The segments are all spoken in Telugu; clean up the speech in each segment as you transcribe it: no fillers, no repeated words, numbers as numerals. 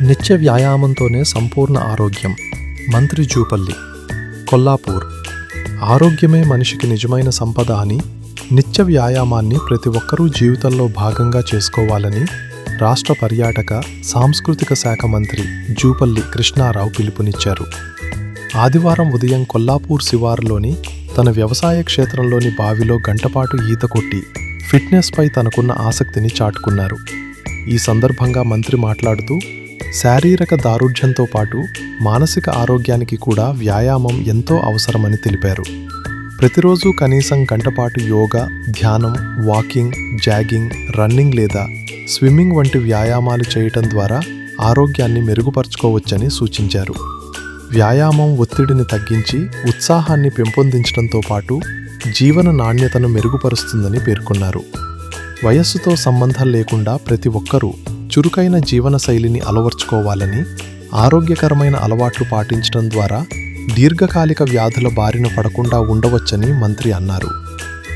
నిత్య వ్యాయామంతోనే సంపూర్ణ ఆరోగ్యం. మంత్రి జూపల్లి, కొల్లాపూర్. ఆరోగ్యమే మనిషికి నిజమైన సంపద అని, నిత్య వ్యాయామాన్ని ప్రతి ఒక్కరూ జీవితంలో భాగంగా చేసుకోవాలని రాష్ట్ర పర్యాటక, సాంస్కృతిక శాఖ మంత్రి జూపల్లి కృష్ణారావు పిలుపునిచ్చారు. ఆదివారం ఉదయం కొల్లాపూర్ శివారులోని తన వ్యవసాయ క్షేత్రంలోని బావిలో గంటపాటు ఈత కొట్టి ఫిట్నెస్పై తనకున్న ఆసక్తిని చాటుకున్నారు. ఈ సందర్భంగా మంత్రి మాట్లాడుతూ, శారీరక దారుఢ్యంతో పాటు మానసిక ఆరోగ్యానికి కూడా వ్యాయామం ఎంతో అవసరమని తెలిపారు. ప్రతిరోజు కనీసం గంటపాటు యోగా, ధ్యానం, వాకింగ్, జాగింగ్, రన్నింగ్ లేదా స్విమ్మింగ్ వంటి వ్యాయామాలు చేయటం ద్వారా ఆరోగ్యాన్ని మెరుగుపరుచుకోవచ్చని సూచించారు. వ్యాయామం ఒత్తిడిని తగ్గించి ఉత్సాహాన్ని పెంపొందించడంతో పాటు జీవన నాణ్యతను మెరుగుపరుస్తుందని పేర్కొన్నారు. వయస్సుతో సంబంధం లేకుండా ప్రతి ఒక్కరూ చురుకైన జీవనశైలిని అలవర్చుకోవాలని, ఆరోగ్యకరమైన అలవాట్లు పాటించడం ద్వారా దీర్ఘకాలిక వ్యాధుల బారిన పడకుండా ఉండవచ్చని మంత్రి అన్నారు.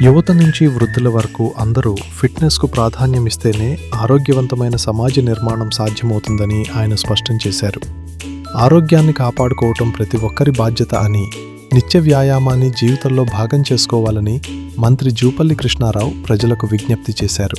యువత నుంచి వృద్ధుల వరకు అందరూ ఫిట్నెస్కు ప్రాధాన్యమిస్తేనే ఆరోగ్యవంతమైన సమాజ నిర్మాణం సాధ్యమవుతుందని ఆయన స్పష్టం చేశారు. ఆరోగ్యాన్ని కాపాడుకోవటం ప్రతి ఒక్కరి బాధ్యత అని, నిత్య వ్యాయామాన్ని జీవితంలో భాగం చేసుకోవాలని మంత్రి జూపల్లి కృష్ణారావు ప్రజలకు విజ్ఞప్తి చేశారు.